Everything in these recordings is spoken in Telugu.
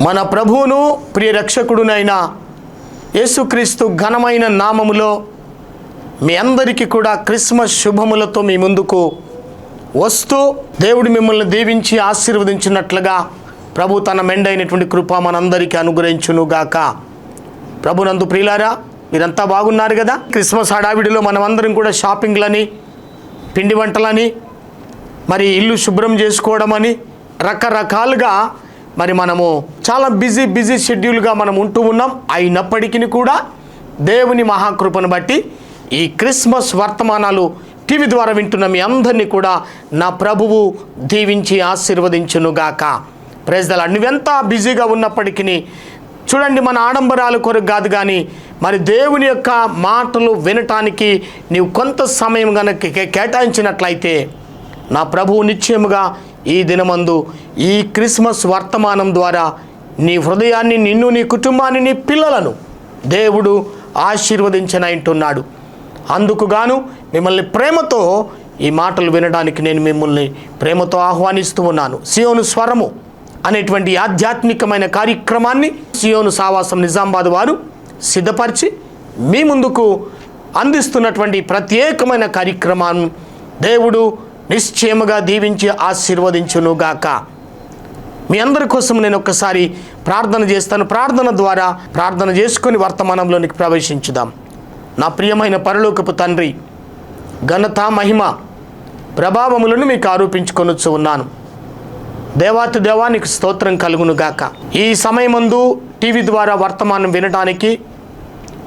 మన ప్రభువును ప్రియ రక్షకుడునైన యేసుక్రీస్తు ఘనమైన నామములో మీ అందరికీ కూడా క్రిస్మస్ శుభములతో మీ ముందుకు వస్తూ దేవుడు మిమ్మల్ని దీవించి ఆశీర్వదించినట్లుగా ప్రభు తన మెండైనటువంటి కృప మనందరికీ అనుగ్రహించునుగాక. ప్రభునందు ప్రియులారా, మీరంతా బాగున్నారు కదా? క్రిస్మస్ హడావిడిలో మనమందరం కూడా షాపింగ్లని, పిండి వంటలని, మరి ఇల్లు శుభ్రం చేసుకోవడం అని రకరకాలుగా మరి మనము చాలా బిజీ షెడ్యూల్గా మనం ఉంటూ ఉన్నాం. అయినప్పటికీ కూడా దేవుని మహాకృపను బట్టి ఈ క్రిస్మస్ వర్తమానాలు టీవీ ద్వారా వింటున్న మీ అందరినీ కూడా నా ప్రభువు దీవించి ఆశీర్వదించునుగాక. Praise the Lord. నువ్వెంత బిజీగా ఉన్నప్పటికీ చూడండి, మన ఆడంబరాల కొరకు కాదు కానీ మరి దేవుని యొక్క మాటలు వినటానికి నీవు కొంత సమయం కనుక కేటాయించినట్లయితే నా ప్రభువు నిశ్చయముగా ఈ దినమందు ఈ క్రిస్మస్ వర్తమానం ద్వారా నీ హృదయాన్ని, నిన్ను, నీ కుటుంబాన్ని, నీ పిల్లలను దేవుడు ఆశీర్వదించనంటున్నాడు. అందుకు గాను మిమ్మల్ని ప్రేమతో ఈ మాటలు వినడానికి నేను మిమ్మల్ని ప్రేమతో ఆహ్వానిస్తూ ఉన్నాను. సియోను స్వరము అనేటువంటి ఆధ్యాత్మికమైన కార్యక్రమాన్ని సియోను సావాసం నిజామాబాద్ వారు సిద్ధపరిచి మీ ముందుకు అందిస్తున్నటువంటి ప్రత్యేకమైన కార్యక్రమాన్ని దేవుడు నిశ్చయముగా దీవించి ఆశీర్వదించునుగాక. మీ అందరి కోసం నేను ఒక్కసారి ప్రార్థన చేస్తాను. ప్రార్థన ద్వారా ప్రార్థన చేసుకుని వర్తమానంలోనికి ప్రవేశించుదాం. నా ప్రియమైన పరలోకపు తండ్రి, ఘనత, మహిమ, ప్రభావములను మీకు ఆరోపించుకొనొచ్చు ఉన్నాను. దేవాతి దేవానికి స్తోత్రం కలుగునుగాక. ఈ సమయమందు టీవీ ద్వారా వర్తమానం వినడానికి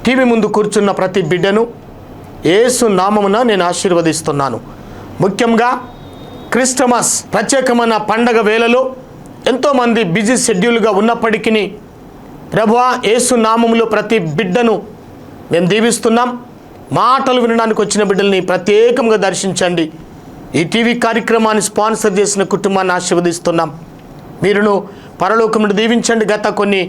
టీవీ ముందు కూర్చున్న ప్రతి బిడ్డను యేసు నామమున నేను ఆశీర్వదిస్తున్నాను. ముఖ్యంగా క్రిస్టమస్ ప్రత్యేకమైన పండగ వేళలో ఎంతోమంది బిజీ షెడ్యూల్గా ఉన్నప్పటికీ ప్రభువా యేసు నామములో ప్రతి బిడ్డను మేము దీవిస్తున్నాం. మాటలు వినడానికి వచ్చిన బిడ్డల్ని ప్రత్యేకంగా దర్శించండి. ఈ టీవీ కార్యక్రమాన్ని స్పాన్సర్ చేసిన కుటుంబాన్ని ఆశీర్వదిస్తున్నాం. మీరును పరలోకమును దీవించండి. గత కొన్ని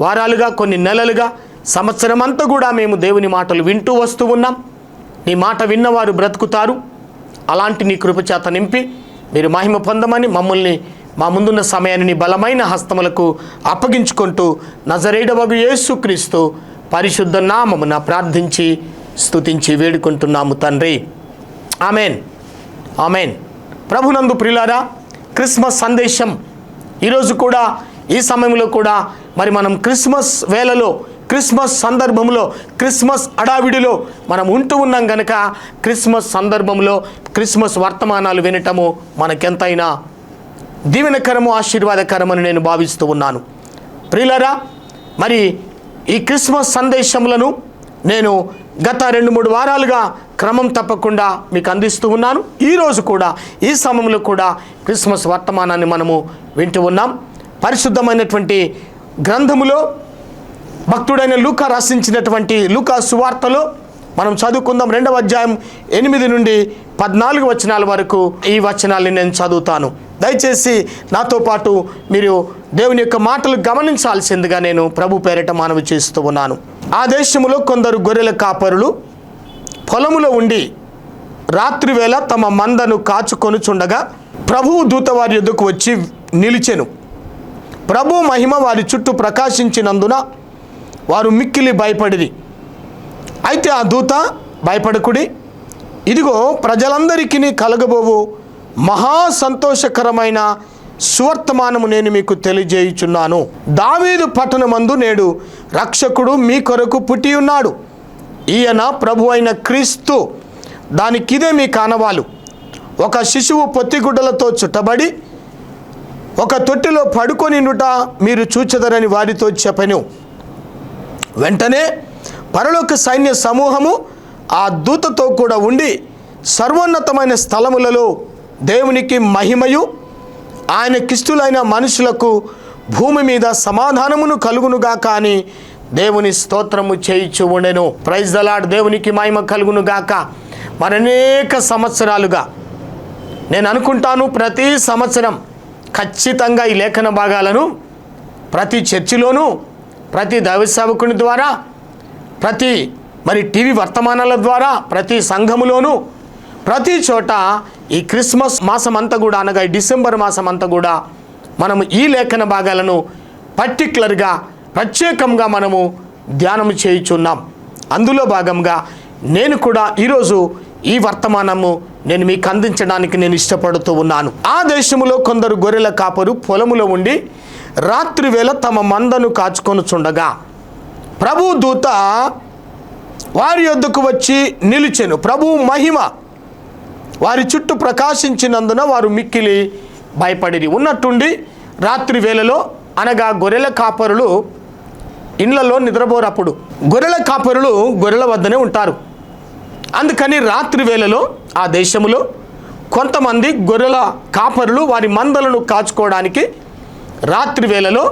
వారాలుగా, కొన్ని నెలలుగా, సంవత్సరం అంతా కూడా మేము దేవుని మాటలు వింటూ వస్తూ ఉన్నాం. నీ మాట విన్నవారు బ్రతుకుతారు. అలాంటి నీ కృపచేత నింపి మీరు మహిమ పొందమని మమ్మల్ని మా ముందున్న సమయాన్ని నీ బలమైన హస్తములకు అప్పగించుకుంటూ నజరేయుడవగు యేసుక్రీస్తు పరిశుద్ధ నామమున ప్రార్థించి స్తుతించి వేడుకుంటున్నాము తండ్రి. Amen, amen. ప్రభునందు ప్రియులారా, క్రిస్మస్ సందేశం ఈరోజు కూడా, ఈ సమయంలో కూడా మరి మనం క్రిస్మస్ వేళలో, క్రిస్మస్ సందర్భంలో, క్రిస్మస్ అడావిడిలో మనం ఉంటూ ఉన్నాం కనుక క్రిస్మస్ సందర్భంలో క్రిస్మస్ వర్తమానాలు వినటము మనకెంతైనా దీవెనకరము, ఆశీర్వాదకరమని నేను భావిస్తూ ఉన్నాను. ప్రియులారా, మరి ఈ క్రిస్మస్ సందేశములను నేను గత 2-3 వారాలుగా క్రమం తప్పకుండా మీకు అందిస్తూ ఉన్నాను. ఈరోజు కూడా, ఈ సమయంలో కూడా క్రిస్మస్ వర్తమానాన్ని మనము వింటూ ఉన్నాం. పరిశుద్ధమైనటువంటి గ్రంథములో భక్తుడైన లూకా రాసించినటువంటి లూకా సువార్తలో మనం చదువుకుందాం. 2వ అధ్యాయం 8 నుండి 14 వచనాల వరకు ఈ వచనాల్ని నేను చదువుతాను. దయచేసి నాతో పాటు మీరు దేవుని యొక్క మాటలు గమనించాల్సిందిగా నేను ప్రభు పేరిట మనవి చేస్తూ ఉన్నాను. ఆ దేశంలో కొందరు గొర్రెల కాపరులు పొలములో ఉండి రాత్రివేళ తమ మందను కాచుకొనుచుండగా ప్రభువు దూత వారి యొద్దకు వచ్చి నిలిచెను. ప్రభు మహిమ వారి చుట్టూ ప్రకాశించినందున వారు మిక్కిలి భయపడిరి. అయితే ఆ దూత, భయపడకుడి, ఇదిగో ప్రజలందరికీ కలగబోవు మహా సంతోషకరమైన సువర్తమానము నేను మీకు తెలియజేయుచున్నాను. దావీదు పట్టణమందు నేడు రక్షకుడు మీ కొరకు పుట్టి ఉన్నాడు. ఈయన ప్రభు అయిన క్రీస్తు. దానికిదే మీ కానవాలు. ఒక శిశువు పొత్తిగుడ్డలతో చుట్టబడి ఒక తొట్టిలో పడుకొనిండుట మీరు చూచెదరని వారితో చెప్పెను. వెంటనే పరలోక సైన్య సమూహము ఆ దూతతో కూడా ఉండి సర్వోన్నతమైన స్థలములలో దేవునికి మహిమయు ఆయనకిష్టులైన మనుషులకు భూమి మీద సమాధానమును కలుగునుగాక అని దేవుని స్తోత్రము చేయించు ఉండెను. Praise the Lord. దేవునికి మహిమ కలుగునుగాక. మరనేక సంవత్సరాలుగా నేను అనుకుంటాను, ప్రతి సంవత్సరం ఖచ్చితంగా ఈ లేఖన భాగాలను ప్రతి చర్చిలోనూ, ప్రతి దైవ సేవకుని ద్వారా, ప్రతి మరి టీవీ వర్తమానాల ద్వారా, ప్రతి సంఘములోనూ, ప్రతి చోట ఈ క్రిస్మస్ మాసం అంతా కూడా, అనగా ఈ డిసెంబర్ మాసం అంతా కూడా మనము ఈ లేఖన భాగాలను పర్టిక్యులర్గా ప్రత్యేకంగా మనము ధ్యానం చేయుచున్నాం. అందులో భాగంగా నేను కూడా ఈరోజు ఈ వర్తమానము నేను మీకు అందించడానికి నేను ఇష్టపడుతూ ఉన్నాను. ఆ దేశములో కొందరు గొర్రెల కాపరు పొలములో ఉండి రాత్రి వేళ తమ మందను కాచుకొనుచుండగా ప్రభు దూత వారి యొద్దకు వచ్చి నిలిచెను. ప్రభు మహిమ వారి చుట్టూ ప్రకాశించినందున వారు మిక్కిలి భయపడిరి. ఉన్నట్టుండి రాత్రి వేళలో, అనగా గొర్రెల కాపరులు ఇళ్లలో నిద్రపోరు. అప్పుడు గొర్రెల కాపరులు గొర్రెల వద్దనే ఉంటారు. అందుకని రాత్రి వేళలో ఆ దేశంలో కొంతమంది గొర్రెల కాపరులు వారి మందలను కాచుకోవడానికి రాత్రి వేళలో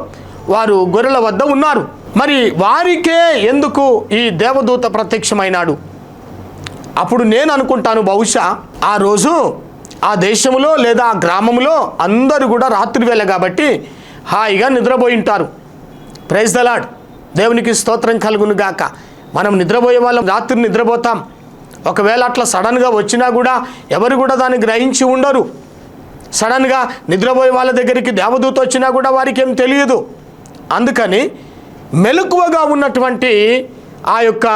వారు గొర్రెల వద్ద ఉన్నారు. మరి వారికే ఎందుకు ఈ దేవదూత ప్రత్యక్షమైనాడు? అప్పుడు నేను అనుకుంటాను, బహుశా ఆ రోజు ఆ దేశంలో లేదా ఆ గ్రామంలో అందరూ కూడా రాత్రి వేళ కాబట్టి హాయిగా నిద్రపోయి ఉంటారు. Praise the Lord. దేవునికి స్తోత్రం కలుగును గాక. మనం నిద్రపోయే వాళ్ళం రాత్రి నిద్రపోతాం. ఒకవేళ అట్లా సడన్గా వచ్చినా కూడా ఎవరు కూడా దాన్ని గ్రహించి ఉండరు. సడన్గా నిద్రపోయే వాళ్ళ దగ్గరికి దేవదూత వచ్చినా కూడా వారికి ఏం తెలియదు. అందుకని మెలకువగా ఉన్నటువంటి ఆ యొక్క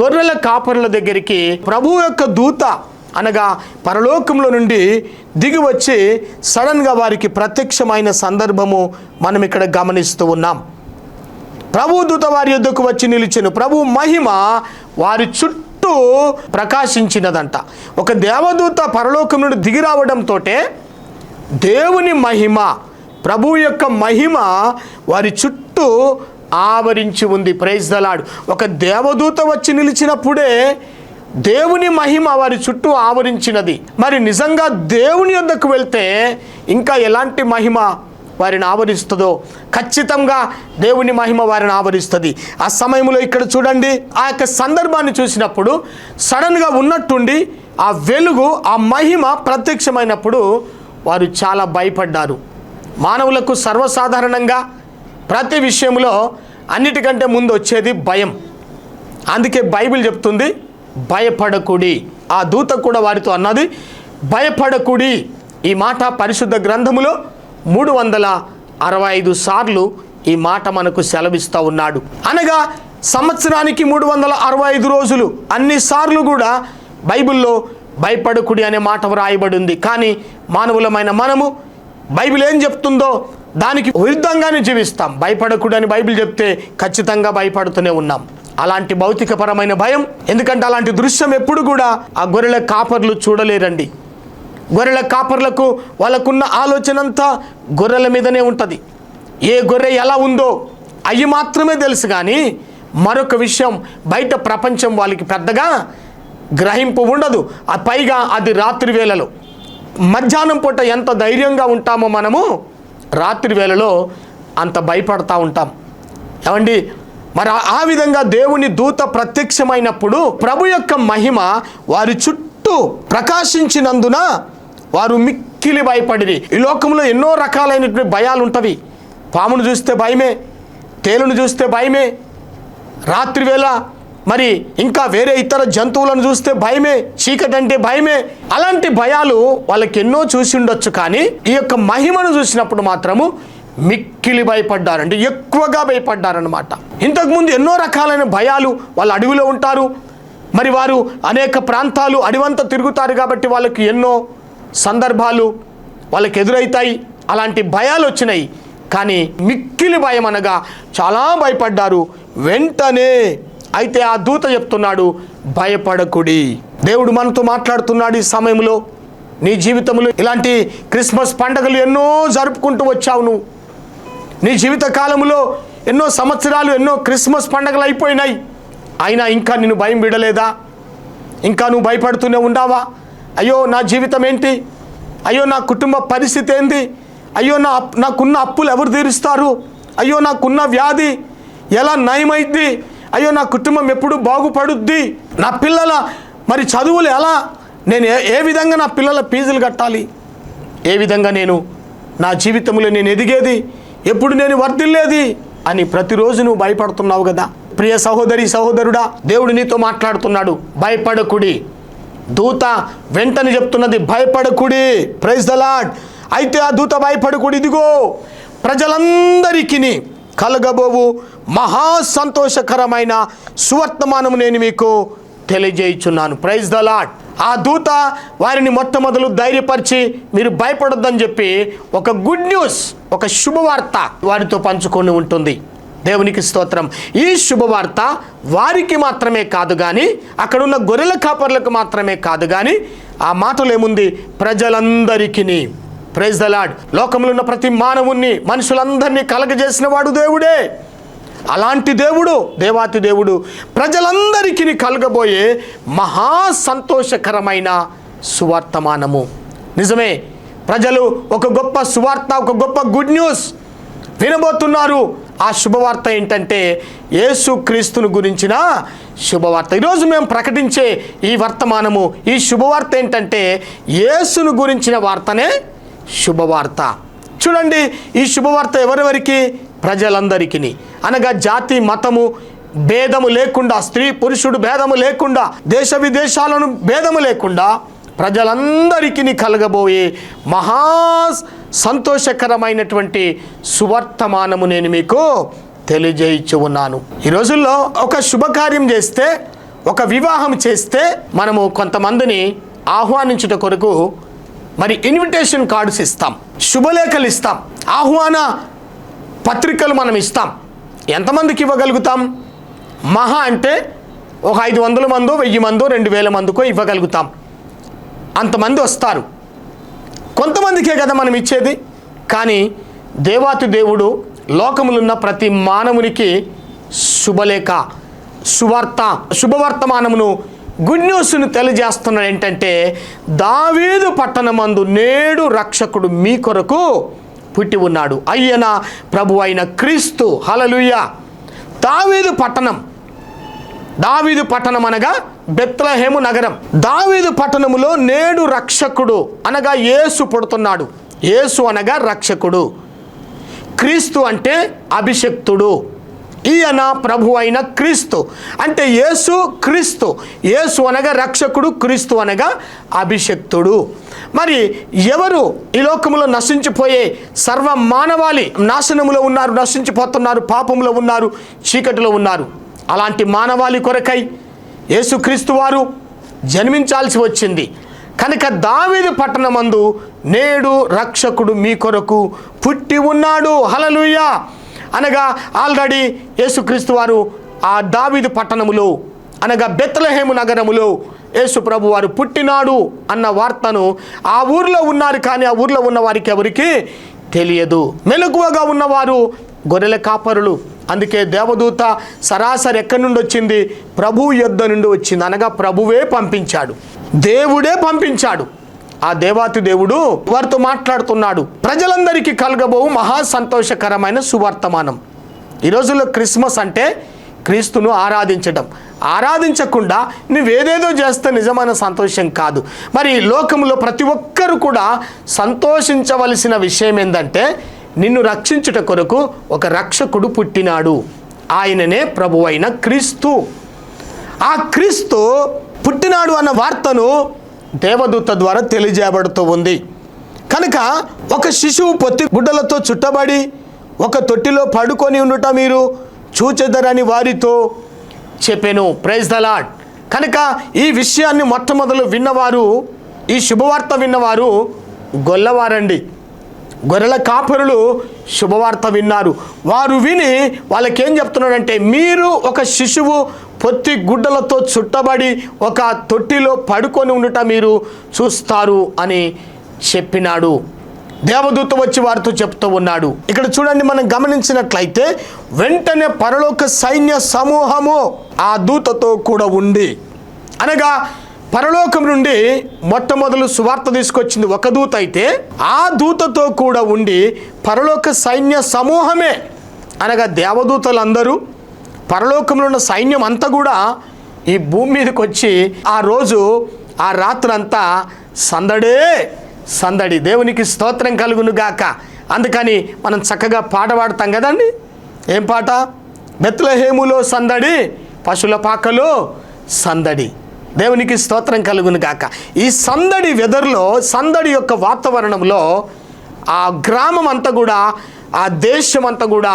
గొర్రెల కాపరుల దగ్గరికి ప్రభువు యొక్క దూత, అనగా పరలోకంలో నుండి దిగి వచ్చి సడన్గా వారికి ప్రత్యక్షమైన సందర్భము మనం ఇక్కడ గమనిస్తూ ఉన్నాం. ప్రభు దూత వారి యొద్దకు వచ్చి నిలిచెను. ప్రభు మహిమ వారి చుట్టూ ప్రకాశించినదంట. ఒక దేవదూత పరలోకం నుండి దిగి రావడంతో దేవుని మహిమ, ప్రభు యొక్క మహిమ వారి చుట్టూ ఆవరించి ఉంది. Praise the Lord. ఒక దేవదూత వచ్చి నిలిచినప్పుడే దేవుని మహిమ వారి చుట్టూ ఆవరించినది. మరి నిజంగా దేవుని యొద్దకు వెళ్తే ఇంకా ఎలాంటి మహిమ వారిని ఆవరిస్తుందో, ఖచ్చితంగా దేవుని మహిమ వారిని ఆవరిస్తుంది. ఆ సమయంలో ఇక్కడ చూడండి, ఆ యొక్క సందర్భాన్ని చూసినప్పుడు సడన్గా ఉన్నట్టుండి ఆ వెలుగు, ఆ మహిమ ప్రత్యక్షమైనప్పుడు వారు చాలా భయపడ్డారు. మానవులకు సర్వసాధారణంగా ప్రతి విషయంలో అన్నిటికంటే ముందు వచ్చేది భయం. అందుకే బైబిల్ చెప్తుంది, భయపడకుడి. ఆ దూత కూడా వారితో అన్నది, భయపడకుడి. ఈ మాట పరిశుద్ధ గ్రంథములో 365 సార్లు ఈ మాట మనకు సెలవిస్తూ ఉన్నాడు. అనగా సంవత్సరానికి 365 రోజులు అన్నిసార్లు కూడా బైబిల్లో భయపడకుడి అనే మాట వ్రాయబడి ఉంది. కానీ మానవులమైన మనము బైబిల్ ఏం చెప్తుందో దానికి విరుద్ధంగానే జీవిస్తాం. భయపడకుడి అని బైబిల్ చెప్తే ఖచ్చితంగా భయపడుతూనే ఉన్నాం. అలాంటి భౌతికపరమైన భయం, ఎందుకంటే అలాంటి దృశ్యం ఎప్పుడు కూడా ఆ గొర్రెల కాపర్లు చూడలేరండి. గొర్రెల కాపర్లకు వాళ్ళకున్న ఆలోచన అంతా గొర్రెల మీదనే ఉంటుంది. ఏ గొర్రె ఎలా ఉందో అవి మాత్రమే తెలుసు, కానీ మరొక విషయం బయట ప్రపంచం వాళ్ళకి పెద్దగా గ్రహింపు ఉండదు. ఆ పైగా అది రాత్రి వేళలో. మధ్యాహ్నం పూట ఎంత ధైర్యంగా ఉంటామో మనము రాత్రి వేళలో అంత భయపడతా ఉంటాం. ఏమండి, మరి ఆ విధంగా దేవుని దూత ప్రత్యక్షమైనప్పుడు ప్రభు యొక్క మహిమ వారి చుట్టూ ప్రకాశించినందున వారు మిక్కిలి భయపడిరి. ఈ లోకంలో ఎన్నో రకాలైనటువంటి భయాలు ఉంటవి. పామును చూస్తే భయమే, తేలును చూస్తే భయమే, రాత్రి వేళ మరి ఇంకా వేరే ఇతర జంతువులను చూస్తే భయమే, చీకటి అంటే భయమే. అలాంటి భయాలు వాళ్ళకి ఎన్నో చూసి ఉండొచ్చు, కానీ ఈ యొక్క మహిమను చూసినప్పుడు మాత్రము మిక్కిలి భయపడ్డారు. అంటే ఎక్కువగా భయపడ్డారనమాట. ఇంతకుముందు ఎన్నో రకాలైన భయాలు, వాళ్ళు అడవిలో ఉంటారు, మరి వారు అనేక ప్రాంతాలు అడవంతా తిరుగుతారు కాబట్టి వాళ్ళకి ఎన్నో సందర్భాలు వాళ్ళకి ఎదురవుతాయి. అలాంటి భయాలు వచ్చినాయి, కానీ మిక్కిలి భయం అనగా చాలా భయపడ్డారు వెంటనే. అయితే ఆ దూత చెప్తున్నాడు, భయపడకుడి. దేవుడు మనతో మాట్లాడుతున్నాడు ఈ సమయంలో. నీ జీవితంలో ఇలాంటి క్రిస్మస్ పండుగలు ఎన్నో జరుపుకుంటూ వచ్చావు నువ్వు. నీ జీవిత కాలంలో ఎన్నో సంవత్సరాలు, ఎన్నో క్రిస్మస్ పండుగలు అయిపోయినాయి. అయినా ఇంకా నిన్ను భయం విడలేదా? ఇంకా నువ్వు భయపడుతూనే ఉండావా? అయ్యో నా జీవితం ఏంటి? అయ్యో నా కుటుంబ పరిస్థితి ఏంది? అయ్యో నాకున్న అప్పులు ఎవరు తీరుస్తారు? అయ్యో నాకున్న వ్యాధి ఎలా నయమైద్ది? అయ్యో నా కుటుంబం ఎప్పుడు బాగుపడుద్ది? నా పిల్లల మరి చదువులు ఎలా? నేను ఏ విధంగా నా పిల్లల ఫీజులు కట్టాలి? ఏ విధంగా నేను నా జీవితంలో నేను ఎదిగేది? ఎప్పుడు నేను వర్ధిల్లేది అని ప్రతిరోజు నువ్వు భయపడుతున్నావు కదా. ప్రియ సహోదరి సహోదరుడా, దేవుడు నీతో మాట్లాడుతున్నాడు, భయపడకుడి. దూత వెంటనే చెప్తున్నది, భయపడకుడి. Praise the Lord. అయితే ఆ దూత భయపడకుడి, ఇదిగో ప్రజలందరికీ కలగబోవు మహా సంతోషకరమైన సువర్తమానము నేను మీకు తెలియజేయుచున్నాను. Praise the lord. ఆ దూత వారిని మొట్టమొదలు ధైర్యపరిచి మీరు భయపడొద్దని చెప్పి ఒక గుడ్ న్యూస్, ఒక శుభవార్త వారితో పంచుకొని ఉంటుంది. దేవునికి స్తోత్రం. ఈ శుభవార్త వారికి మాత్రమే కాదు కానీ, అక్కడున్న గొర్రెల కాపర్లకు మాత్రమే కాదు కానీ, ఆ మాటలు ఏముంది, ప్రజలందరికీ. Praise the Lord. లోకంలో ఉన్న ప్రతి మానవుణ్ణి, మనుషులందరినీ కలగజేసిన వాడు దేవుడే. అలాంటి దేవుడు, దేవాతి దేవుడు ప్రజలందరికీ కలగబోయే మహా సంతోషకరమైన సువార్తమానము. నిజమే, ప్రజలు ఒక గొప్ప సువార్త, ఒక గొప్ప గుడ్ న్యూస్ వినబోతున్నారు. ఆ శుభవార్త ఏంటంటే యేసుక్రీస్తును గురించిన శుభవార్త. ఈరోజు మేము ప్రకటించే ఈ వర్తమానము, ఈ శుభవార్త ఏంటంటే యేసును గురించిన వార్తనే శుభవార్త. చూడండి, ఈ శుభవార్త ఎవరెవరికి? ప్రజలందరికీ. అనగా జాతి మతము భేదము లేకుండా, స్త్రీ పురుషుడు భేదము లేకుండా, దేశ విదేశాలను భేదము లేకుండా ప్రజలందరికీ కలగబోయే మహా సంతోషకరమైనటువంటి సువర్తమానము నేను మీకు తెలియజేయచ్చు ఉన్నాను. ఈ రోజుల్లో ఒక శుభకార్యం చేస్తే, ఒక వివాహం చేస్తే మనము కొంతమందిని ఆహ్వానించుట కొరకు మరి ఇన్విటేషన్ కార్డ్స్ ఇస్తాం, శుభలేఖలు ఇస్తాం, ఆహ్వాన పత్రికలు మనం ఇస్తాం. ఎంతమందికి ఇవ్వగలుగుతాం? మహా అంటే ఒక 500 మందో 1000 మందో 2000 మందికో ఇవ్వగలుగుతాం. అంతమంది వస్తారు. కొంతమందికే కదా మనం ఇచ్చేది. కానీ దేవాతి దేవుడు లోకములున్న ప్రతి మానవునికి శుభలేఖ, శుభవర్తమానమును, గుడ్ న్యూస్ను తెలియజేస్తున్నాడు. ఏంటంటే దావీదు పట్టణమందు నేడు రక్షకుడు మీ కొరకు పుట్టి ఉన్నాడు, అయ్యన ప్రభు అయిన క్రీస్తు. హల్లెలూయా. దావీదు పట్టణం అనగా బెత్లెహేము నగరం. దావీదు పట్టణములో నేడు రక్షకుడు అనగా యేసు పుడుతున్నాడు. యేసు అనగా రక్షకుడు, క్రీస్తు అంటే అభిషక్తుడు. ఈయన ప్రభు అయిన క్రీస్తు అంటే యేసు క్రీస్తు. యేసు అనగా రక్షకుడు, క్రీస్తు అనగా అభిషక్తుడు. మరి ఎవరు ఈ లోకములో నశించిపోయే సర్వ మానవాళి నాశనములో ఉన్నారు, నశించిపోతున్నారు, పాపంలో ఉన్నారు, చీకటిలో ఉన్నారు. అలాంటి మానవాళి కొరకై యేసుక్రీస్తు వారు జన్మించాల్సి వచ్చింది. కనుక దావీదు పట్టణమందు నేడు రక్షకుడు మీ కొరకు పుట్టి ఉన్నాడు. హల్లెలూయా. అనగా ఆల్రెడీ యేసుక్రీస్తు వారు ఆ దావీదు పట్టణములో అనగా బెత్లెహేము నగరములో యేసు ప్రభు వారు పుట్టినాడు అన్న వార్తను ఆ ఊర్లో ఉన్నారు, కానీ ఆ ఊర్లో ఉన్న వారికి ఎవరికి తెలియదు. మెలకువగా ఉన్నవారు గొర్రెల కాపరులు. అందుకే దేవదూత సరాసరి ఎక్కడి నుండి వచ్చింది? ప్రభు యొద్ద నుండి వచ్చింది. అనగా ప్రభువే పంపించాడు, దేవుడే పంపించాడు. ఆ దేవాతి దేవుడు వారితో మాట్లాడుతున్నాడు. ప్రజలందరికీ కలగబోవు మహా సంతోషకరమైన సువర్తమానం. ఈ రోజుల్లో క్రిస్మస్ అంటే క్రీస్తును ఆరాధించడం. ఆరాధించకుండా నువ్వేదేదో చేస్తే నిజమైన సంతోషం కాదు. మరి లోకంలో ప్రతి ఒక్కరు కూడా సంతోషించవలసిన విషయం ఏంటంటే నిన్ను రక్షించుట కొరకు ఒక రక్షకుడు పుట్టినాడు. ఆయననే ప్రభు అయిన క్రీస్తు. ఆ క్రీస్తు పుట్టినాడు అన్న వార్తను దేవదూత ద్వారా తెలియజేయబడుతూ ఉంది. కనుక ఒక శిశువు పొత్తి గుడ్డలతో చుట్టబడి ఒక తొట్టిలో పడుకొని ఉండుట మీరు చూచెదరని వారితో చెప్పెను. Praise the Lord. కనుక ఈ విషయాన్ని మొట్టమొదలు విన్నవారు, ఈ శుభవార్త విన్నవారు గొల్లవారండి. గొర్రెల కాపరులు శుభవార్త విన్నారు. వారు విని వాళ్ళకేం చెప్తున్నాడంటే మీరు ఒక శిశువు పొత్తి గుడ్డలతో చుట్టబడి ఒక తొట్టిలో పడుకొని ఉండుట మీరు చూస్తారు అని చెప్పినాడు. దేవదూత వచ్చి వారితో చెప్తూ ఉన్నాడు. ఇక్కడ చూడండి, మనం గమనించినట్లయితే వెంటనే పరలోక సైన్య సమూహము ఆ దూతతో కూడా ఉంది. అనగా పరలోకం నుండి మొట్టమొదలు సువార్త తీసుకొచ్చింది ఒక దూత అయితే, ఆ దూతతో కూడా ఉండి పరలోక సైన్య సమూహమే అనగా దేవదూతలందరూ, పరలోకంలో ఉన్న సైన్యం అంతా కూడా ఈ భూమి మీదకి వచ్చి ఆ రోజు ఆ రాత్రంతా సందడి. దేవునికి స్తోత్రం కలుగును గాక. అందుకని మనం చక్కగా పాట పాడతాం కదండి. ఏం పాట? బెత్లెహేములో సందడి, పశువుల పాకలో సందడి. దేవునికి స్తోత్రం కలుగును గాక. ఈ సందడి వెదర్లో, సందడి యొక్క వాతావరణంలో ఆ గ్రామం అంతా కూడా ఆ దేశం అంతా కూడా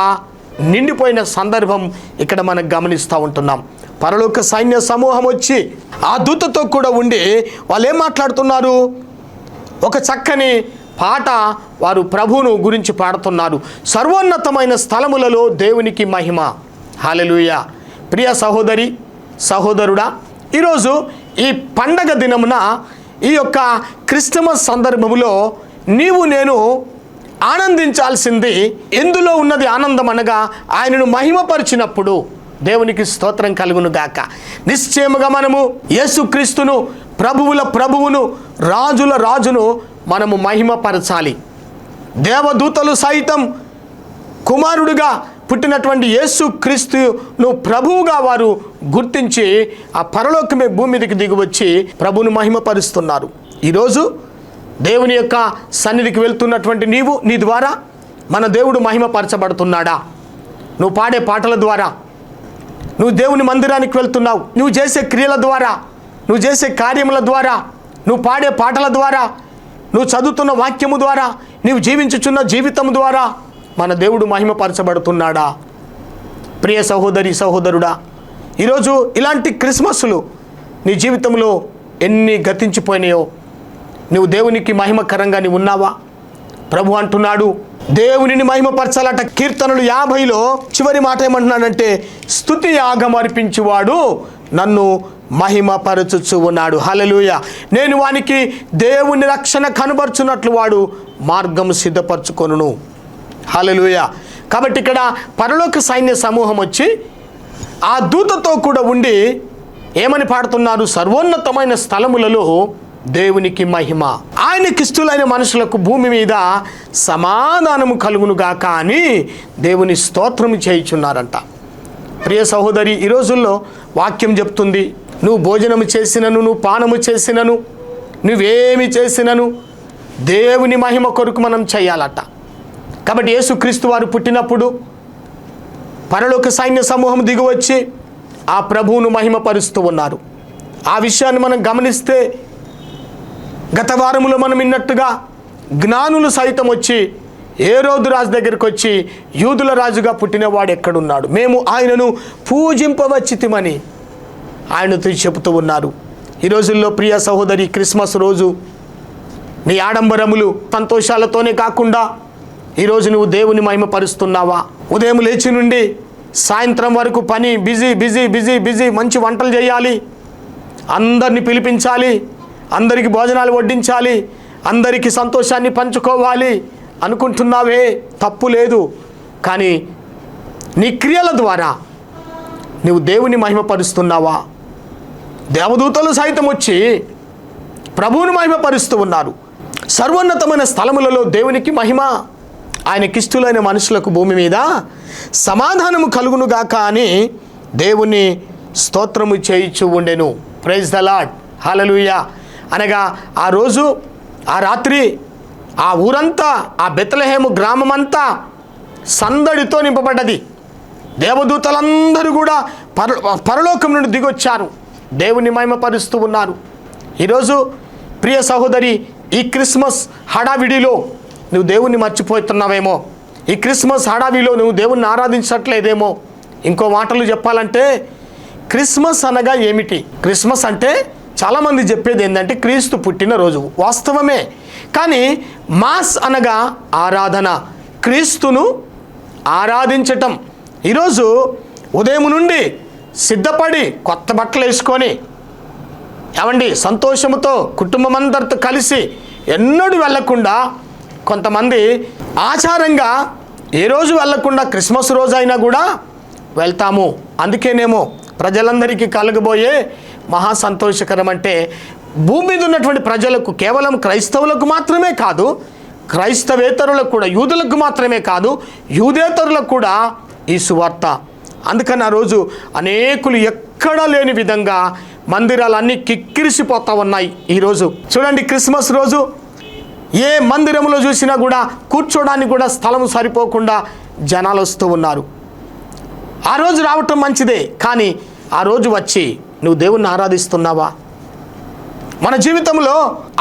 నిండిపోయిన సందర్భం ఇక్కడ మనం గమనిస్తూ ఉంటున్నాం. పరలోక సైన్య సమూహం వచ్చి ఆ దూతతో కూడా ఉండి వాళ్ళు ఏం మాట్లాడుతున్నారు? ఒక చక్కని పాట వారు ప్రభువును గురించి పాడుతున్నారు. సర్వోన్నతమైన స్థలములలో దేవునికి మహిమ. హల్లెలూయా. ప్రియ సహోదరి సహోదరుడా, ఈరోజు ఈ పండగ దినమున ఈ యొక్క క్రిస్టమస్ సందర్భములో నీవు నేను ఆనందించాల్సింది ఎందులో ఉన్నది? ఆనందం అనగా ఆయనను మహిమపరిచినప్పుడు. దేవునికి స్తోత్రం కలుగును గాక. నిశ్చయముగా మనము యేసుక్రీస్తును, ప్రభువుల ప్రభువును, రాజుల రాజును మనము మహిమపరచాలి. దేవదూతలు సైతం కుమారుడిగా పుట్టినటువంటి యేసుక్రీస్తును ప్రభువుగా వారు గుర్తించి ఆ పరలోకమే భూమి మీదకి దిగివచ్చి ప్రభువును మహిమపరుస్తున్నారు. ఈరోజు దేవుని యొక్క సన్నిధికి వెళ్తున్నటువంటి నీవు, నీ ద్వారా మన దేవుడు మహిమపరచబడుతున్నాడా? నువ్వు పాడే పాటల ద్వారా, నువ్వు దేవుని మందిరానికి వెళ్తున్నావు, నువ్వు చేసే క్రియల ద్వారా, నువ్వు చేసే కార్యముల ద్వారా, నువ్వు పాడే పాటల ద్వారా, నువ్వు చదువుతున్న వాక్యము ద్వారా, నీవు జీవించుచున్న జీవితం ద్వారా మన దేవుడు మహిమపరచబడుతున్నాడా? ప్రియ సహోదరి సహోదరుడా, ఈరోజు ఇలాంటి క్రిస్మస్లు నీ జీవితంలో ఎన్ని గతించిపోయినాయో, నువ్వు దేవునికి మహిమకరంగా నీవు ఉన్నావా? ప్రభు అంటున్నాడు దేవునిని మహిమపరచాలట. కీర్తనలు 50లో చివరి మాట ఏమంటున్నాడంటే, స్తుతి యాగం అర్పించువాడు నన్ను మహిమపరచుచు ఉన్నాడు. హల్లెలూయా. నేను వానికి దేవుని రక్షణ కనబరుచున్నట్లు వాడు మార్గం సిద్ధపరచుకొనును. హల్లెలూయా. కాబట్టి ఇక్కడ పరలోక సైన్య సమూహం వచ్చి ఆ దూతతో కూడా ఉండి ఏమని పాడుతున్నారు? సర్వోన్నతమైన స్థలములలో దేవునికి మహిమ, ఆయనకిష్టులైన మనుషులకు భూమి మీద సమాధానము కలుగునుగాక అని దేవుని స్తోత్రము చేయుచున్నారంట. ప్రియ సహోదరి, ఈ రోజుల్లో వాక్యం చెప్తుంది, నువ్వు భోజనము చేసినను, నువ్వు పానము చేసినను, నువ్వేమి చేసినను దేవుని మహిమ కొరకు మనం చేయాలట. కాబట్టి యేసుక్రీస్తు వారు పుట్టినప్పుడు పరలోక సైన్య సమూహం దిగివచ్చి ఆ ప్రభువును మహిమపరుస్తూ ఉన్నారు. ఆ విషయాన్ని మనం గమనిస్తే గత వారములో మనం విన్నట్టుగా జ్ఞానులు సైతం వచ్చి హేరోదు రాజు దగ్గరికి వచ్చి యూదుల రాజుగా పుట్టినవాడు ఎక్కడున్నాడు, మేము ఆయనను పూజింపవచ్చితిమని ఆయనతో చెబుతూ ఉన్నారు. ఈ రోజుల్లో ప్రియ సహోదరి, క్రిస్మస్ రోజు నీ ఆడంబరములు సంతోషాలతోనే కాకుండా ఈరోజు నువ్వు దేవుని మహిమపరుస్తున్నావా? ఉదయం లేచి నుండి సాయంత్రం వరకు పని, బిజీ బిజీ బిజీ బిజీ, మంచి వంటలు చేయాలి, అందరిని పిలిపించాలి, అందరికీ భోజనాలు వడ్డించాలి, అందరికీ సంతోషాన్ని పంచుకోవాలి అనుకుంటున్నావే, తప్పు లేదు. కానీ నీ క్రియల ద్వారా నువ్వు దేవుని మహిమపరుస్తున్నావా? దేవదూతలు సైతం వచ్చి ప్రభువును మహిమపరుస్తూ ఉన్నారు. సర్వోన్నతమైన స్థలములలో దేవునికి మహిమ, ఆయనకిష్టులైన మనుషులకు భూమి మీద సమాధానము కలుగునుగాక అని దేవుని స్తోత్రము చేయించు ఉండెను. Praise the Lord. హల్లెలూయా. అనగా ఆ రోజు, ఆ రాత్రి ఆ ఊరంతా, ఆ బెత్లెహేము గ్రామమంతా సందడితో నింపబడ్డది. దేవదూతలందరూ కూడా పరలోకం నుండి దిగొచ్చారు, దేవుని మహిమపరుస్తూ ఉన్నారు. ఈరోజు ప్రియ సహోదరి, ఈ క్రిస్మస్ హడావిడిలో నువ్వు దేవుణ్ణి మర్చిపోతున్నావేమో, ఈ క్రిస్మస్ హడావిడిలో నువ్వు దేవుణ్ణి ఆరాధించట్లేదేమో. ఇంకో మాటలు చెప్పాలంటే క్రిస్మస్ అనగా ఏమిటి? క్రిస్మస్ అంటే చాలామంది చెప్పేది ఏంటంటే క్రీస్తు పుట్టినరోజు, వాస్తవమే. కానీ మాస్ అనగా ఆరాధన, క్రీస్తును ఆరాధించటం. ఈరోజు ఉదయం నుండి సిద్ధపడి కొత్త బట్టలు వేసుకొని ఏమండి సంతోషముతో కుటుంబం అందరితో కలిసి ఎన్నడూ వెళ్ళకుండా, కొంతమంది ఆచారంగా ఏ రోజు వెళ్ళకుండా క్రిస్మస్ రోజు అయినా కూడా వెళ్తాము. అందుకేనేమో ప్రజలందరికీ కలగబోయే మహా సంతోషకరం అంటే భూమి మీద ఉన్నటువంటి ప్రజలకు, కేవలం క్రైస్తవులకు మాత్రమే కాదు, క్రైస్తవేతరులకు కూడా, యూదులకు మాత్రమే కాదు, యూదేతరులకు కూడా ఈ సువార్త. అందుకని ఆ రోజు అనేకులు ఎక్కడా లేని విధంగా మందిరాలన్నీ కిక్కిరిసిపోతూ ఉన్నాయి. ఈరోజు చూడండి, క్రిస్మస్ రోజు ఏ మందిరంలో చూసినా కూడా కూర్చోడానికి కూడా స్థలం సరిపోకుండా జనాలు వస్తూ ఉన్నారు. ఆ రోజు రావటం మంచిదే, కానీ ఆ రోజు వచ్చి నువ్వు దేవుణ్ణి ఆరాధిస్తున్నావా? మన జీవితంలో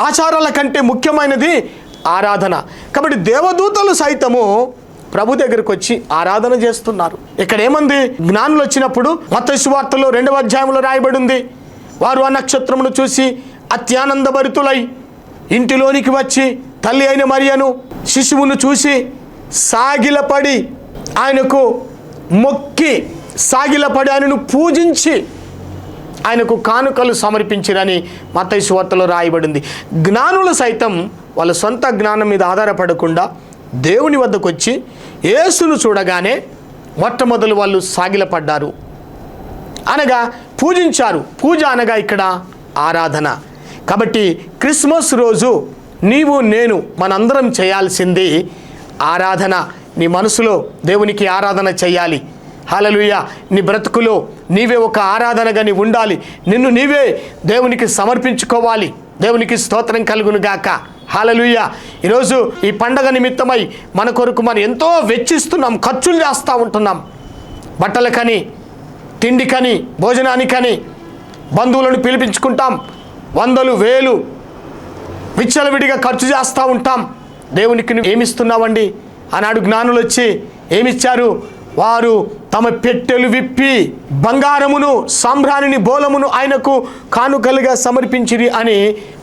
ఆచారాల కంటే ముఖ్యమైనది ఆరాధన. కాబట్టి దేవదూతలు సైతము ప్రభు దగ్గరికి వచ్చి ఆరాధన చేస్తున్నారు. ఇక్కడ ఏమంది? జ్ఞానులు వచ్చినప్పుడు మత్తయి సువార్తలో 2వ అధ్యాయంలో రాయబడి ఉంది, వారు ఆ నక్షత్రమును చూసి అత్యానందభరితులై ఇంటిలోనికి వచ్చి తల్లి అయిన మరియను శిశువును చూసి సాగిలపడి ఆయనకు మొక్కి సాగిలపడి ఆయనను పూజించి ఆయనకు కానుకలు సమర్పించిరని మత్తయి సువార్తలో రాయబడింది. జ్ఞానులు సైతం వాళ్ళ సొంత జ్ఞానం మీద ఆధారపడకుండా దేవుని వద్దకు వచ్చి యేసును చూడగానే మొట్టమొదలు వాళ్ళు సాగిలపడ్డారు, అనగా పూజించారు. పూజ అనగా ఇక్కడ ఆరాధన. కాబట్టి క్రిస్మస్ రోజు నీవు నేను మనందరం చేయాల్సింది ఆరాధన. నీ మనసులో దేవునికి ఆరాధన చేయాలి. హల్లెలూయా. నీ బ్రతుకులో నీవే ఒక ఆరాధనగా నీవు ఉండాలి. నిన్ను నీవే దేవునికి సమర్పించుకోవాలి. దేవునికి స్తోత్రం కలుగును గాక. హల్లెలూయా. ఈరోజు ఈ పండగ నిమిత్తమై మన కొరకు మనం ఎంతో వెచ్చిస్తున్నాం, ఖర్చులు చేస్తూ ఉంటున్నాం. బట్టలకని, తిండికని, భోజనానికని బంధువులను పిలిపించుకుంటాం. వందలు వేలు విచ్చలవిడిగా ఖర్చు చేస్తూ ఉంటాం. దేవునికి నువ్వు ఏమిస్తున్నావండి? ఆనాడు జ్ఞానులు వచ్చి ఏమిచ్చారు? వారు తమ పెట్టెలు విప్పి బంగారమును, సాంబ్రాణిని, బోలమును ఆయనకు కానుకలుగా సమర్పించిరి అని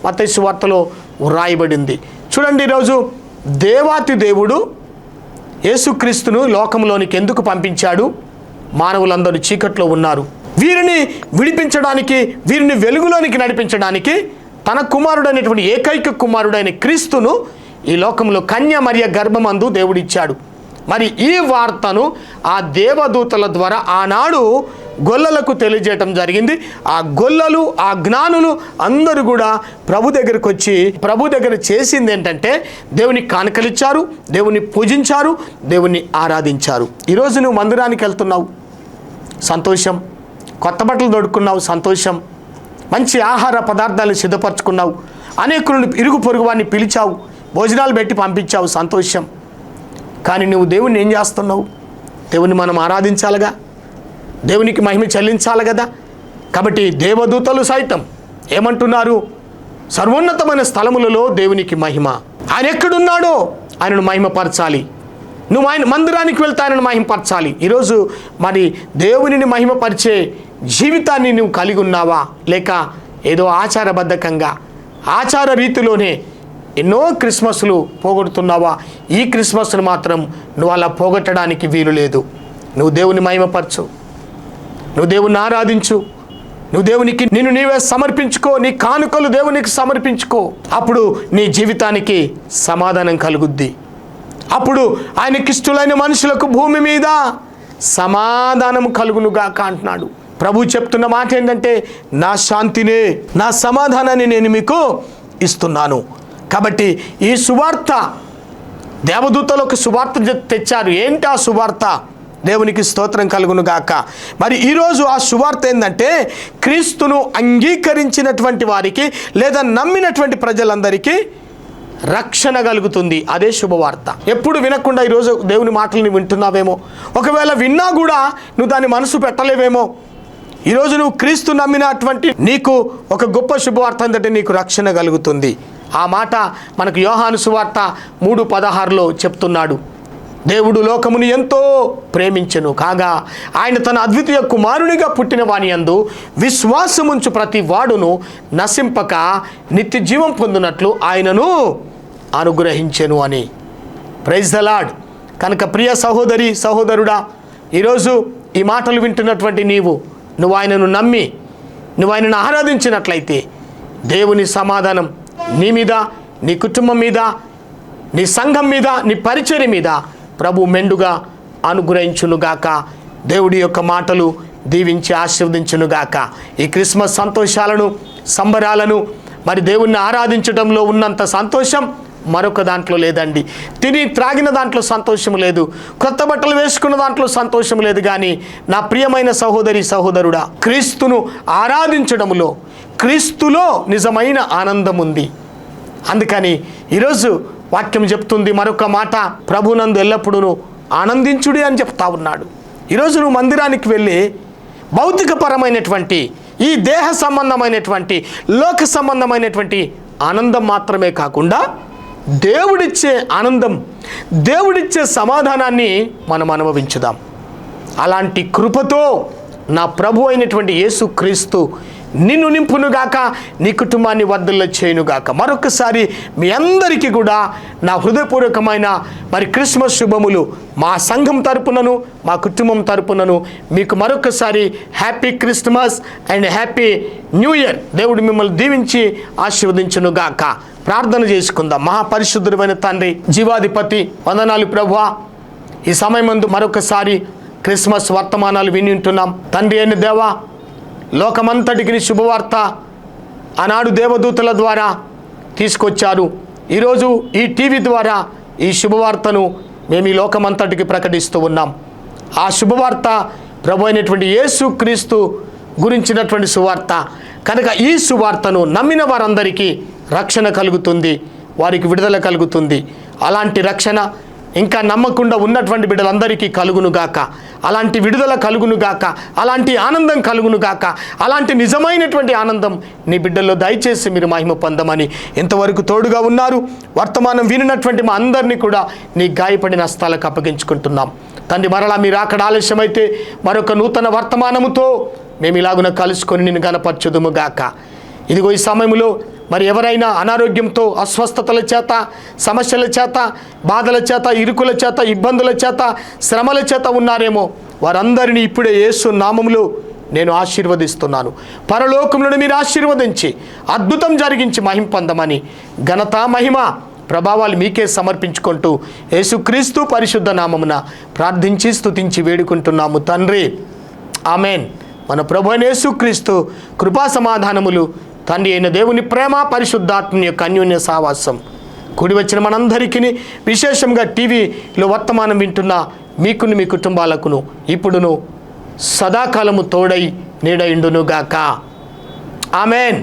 మత్తయి సువార్తలో రాయబడింది. చూడండి, ఈరోజు దేవాతి దేవుడు యేసుక్రీస్తును లోకంలోనికి ఎందుకు పంపించాడు? మానవులందరూ చీకట్లో ఉన్నారు, వీరిని విడిపించడానికి, వీరిని వెలుగులోనికి నడిపించడానికి తన కుమారుడైనటువంటి ఏకైక కుమారుడైన క్రీస్తును ఈ లోకంలో కన్య మరియ గర్భమందు దేవుడిచ్చాడు. మరి ఈ వార్తను ఆ దేవదూతల ద్వారా ఆనాడు గొల్లలకు తెలియజేయటం జరిగింది. ఆ గొల్లలు, ఆ జ్ఞానులు అందరూ కూడా ప్రభు దగ్గరికి వచ్చి ప్రభు దగ్గర చేసింది ఏంటంటే దేవునికి కానుకలిచ్చారు, దేవుని పూజించారు, దేవుని ఆరాధించారు. ఈరోజు నువ్వు మందిరానికి వెళ్తున్నావు, సంతోషం. కొత్త బట్టలు తొడుక్కున్నావు, సంతోషం. మంచి ఆహార పదార్థాలు సిద్ధపరచుకున్నావు, అనేకులను ఇరుగు పొరుగు వారిని పిలిచావు, భోజనాలు పెట్టి పంపించావు, సంతోషం. కానీ నువ్వు దేవుణ్ణి ఏం చేస్తున్నావు? దేవుని మనం ఆరాధించాలిగా, దేవునికి మహిమ చెల్లించాలి కదా. కాబట్టి దేవదూతలు సైతం ఏమంటున్నారు? సర్వోన్నతమైన స్థలములలో దేవునికి మహిమ. ఆయన ఎక్కడున్నాడో ఆయనను మహిమపరచాలి. నువ్వు ఆయన మందిరానికి వెళ్తే ఆయనను మహిమపరచాలి. ఈరోజు మరి దేవునిని మహిమపరిచే జీవితాన్ని నువ్వు కలిగి ఉన్నావా? లేక ఏదో ఆచారబద్ధకంగా ఆచార రీతిలోనే ఎన్నో క్రిస్మస్లు పోగొడుతున్నావా? ఈ క్రిస్మస్ను మాత్రం నువ్వు అలా పోగొట్టడానికి వీలు లేదు. నువ్వు దేవుని మహిమపరచు, నువ్వు దేవుని ఆరాధించు, నువ్వు దేవునికి నిన్ను నీవే సమర్పించుకో, నీ కానుకలు దేవునికి సమర్పించుకో. అప్పుడు నీ జీవితానికి సమాధానం కలుగుద్ది. అప్పుడు ఆయనకిష్టులైన మనుషులకు భూమి మీద సమాధానం కలుగునుగాక అంటున్నాడు. ప్రభు చెప్తున్న మాట ఏంటంటే, నా శాంతినే, నా సమాధానాన్ని నేను మీకు ఇస్తున్నాను. కాబట్టి ఈ సువార్త, దేవదూతలు ఒక సువార్త తెచ్చారు. ఏంటి ఆ సువార్త? దేవునికి స్తోత్రం కలుగును గాక. మరి ఈరోజు ఆ సువార్త ఏంటంటే, క్రీస్తును అంగీకరించినటువంటి వారికి లేదా నమ్మినటువంటి ప్రజలందరికీ రక్షణ కలుగుతుంది. అదే శుభవార్త. ఎప్పుడు వినకుండా ఈరోజు దేవుని మాటలు నువ్వు వింటున్నావేమో, ఒకవేళ విన్నా కూడా నువ్వు దాన్ని మనసు పెట్టలేవేమో. ఈరోజు నువ్వు క్రీస్తు నమ్మినటువంటి నీకు ఒక గొప్ప శుభవార్త ఏంటంటే నీకు రక్షణ కలుగుతుంది. ఆ మాట మనకు యోహాను సువార్త 3:16లో చెప్తున్నాడు. దేవుడు లోకమును ఎంతో ప్రేమించెను కాగా ఆయన తన అద్వితీయ కుమారునిగా పుట్టిన వాని యందు విశ్వాసముంచు ప్రతి వాడును నశింపక నిత్య జీవం పొందినట్లు ఆయనను అనుగ్రహించెను అని. Praise the Lord. కనుక ప్రియ సహోదరి సహోదరుడా, ఈరోజు ఈ మాటలు వింటున్నటువంటి నువ్వు ఆయనను నమ్మి నువ్వు ఆయనను ఆరాధించినట్లయితే దేవుని సమాధానం నీ మీద, నీ కుటుంబం మీద, నీ సంఘం మీద, నీ పరిచర్య మీద ప్రభు మెండుగా అనుగ్రహించునుగాక. దేవుడి యొక్క మాటలు దీవించి ఆశీర్వదించునుగాక. ఈ క్రిస్మస్ సంతోషాలను, సంబరాలను, మరి దేవుణ్ణి ఆరాధించడంలో ఉన్నంత సంతోషం మరొక దాంట్లో లేదండి. తిని త్రాగిన దాంట్లో సంతోషం లేదు, కొత్త బట్టలు వేసుకున్న దాంట్లో సంతోషం లేదు. కానీ నా ప్రియమైన సహోదరి సహోదరుడా, క్రీస్తును ఆరాధించడంలో, క్రీస్తులో నిజమైన ఆనందం ఉంది. అందుకని ఈరోజు వాక్యం చెప్తుంది మరొక మాట, ప్రభునందు ఎల్లప్పుడూ ఆనందించుడి అని చెప్తా ఉన్నాడు. ఈరోజు నువ్వు మందిరానికి వెళ్ళి భౌతికపరమైనటువంటి, ఈ దేహ సంబంధమైనటువంటి, లోక సంబంధమైనటువంటి ఆనందం మాత్రమే కాకుండా దేవుడిచ్చే ఆనందం, దేవుడిచ్చే సమాధానాన్ని మనం అనుభవించుదాం. అలాంటి కృపతో నా ప్రభు అయినటువంటి యేసుక్రీస్తు నిన్ను నింపునుగాక, నీ కుటుంబాన్ని వర్ధిల్ల చేయునుగాక. మరొకసారి మీ అందరికీ కూడా నా హృదయపూర్వకమైన క్రిస్మస్ శుభములు. మా సంఘం తరపునను, మా కుటుంబం తరపునను మీకు మరొకసారి happy Christmas and happy new year. దేవుడు మిమ్మల్ని దీవించి ఆశీర్వదించునుగాక. ప్రార్థన చేసుకుందాం. మహాపరిశుద్ధుడైన తండ్రి, జీవాధిపతి, వందనాలు ప్రభువా. ఈ సమయమందు మరొకసారి క్రిస్మస్ వర్తమానాలు విని ఉంటున్నాం. తండ్రి అయిన దేవా, లోకమంతటికి శుభవార్త ఆనాడు దేవదూతల ద్వారా తీసుకొచ్చారు. ఈరోజు ఈ టీవీ ద్వారా ఈ శుభవార్తను మేము ఈ లోకమంతటికి ప్రకటిస్తూ ఉన్నాం. ఆ శుభవార్త ప్రభు అయినటువంటి యేసుక్రీస్తు గురించినటువంటి సువార్త కనుక ఈ సువార్తను నమ్మిన వారందరికీ రక్షణ కలుగుతుంది, వారికి విడుదల కలుగుతుంది. అలాంటి రక్షణ ఇంకా నమ్మకుండా ఉన్నటువంటి బిడ్డలందరికీ కలుగునుగాక. అలాంటి విడుదల కలుగునుగాక, అలాంటి ఆనందం కలుగునుగాక. అలాంటి నిజమైనటువంటి ఆనందం నీ బిడ్డల్లో దయచేసి మీరు మహిమ పొందమని ఇంతవరకు తోడుగా ఉన్నారు. వర్తమానం వినినటువంటి మా అందరినీ కూడా నీ గాయపడిన హస్తాలకు అప్పగించుకుంటున్నాం. తండ్రి, మరలా మీరు అక్కడ ఆలస్యమైతే మరొక నూతన వర్తమానముతో మేము ఇలాగున కలుసుకొని నిన్ను గనపరచుదుముగాక. ఇదిగో ఈ సమయంలో ఎవరైనా అనారోగ్యంతో, అస్వస్థతల చేత, సమస్యల చేత, బాధల చేత, ఇరుకుల చేత, ఇబ్బందుల చేత, శ్రమల చేత ఉన్నారేమో వారందరినీ ఇప్పుడే యేసు నామములో నేను ఆశీర్వదిస్తున్నాను. పరలోకములను మీరు ఆశీర్వదించి అద్భుతం జరిగించి మహిమ పొందమని ఘనత, మహిమ, ప్రభావాలు మీకే సమర్పించుకుంటూ యేసుక్రీస్తు పరిశుద్ధ నామమున ప్రార్థించి స్తుతించి వేడుకుంటున్నాము తండ్రి. ఆమెన్. మన ప్రభు అయిన యేసుక్రీస్తు కృపా సమాధానములు, తండ్రి అయిన దేవుని ప్రేమ, పరిశుద్ధాత్మ యొక్క అన్యోన్య సావాసం కూడి వచ్చిన మనందరికీ, విశేషంగా టీవీలో వర్తమానం వింటున్న మీకును మీ కుటుంబాలకును ఇప్పుడును సదాకాలము తోడై నీడయుండునుగాక. ఆమెన్.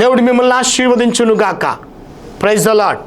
దేవుడు మిమ్మల్ని ఆశీర్వదించునుగాక. Praise the lord.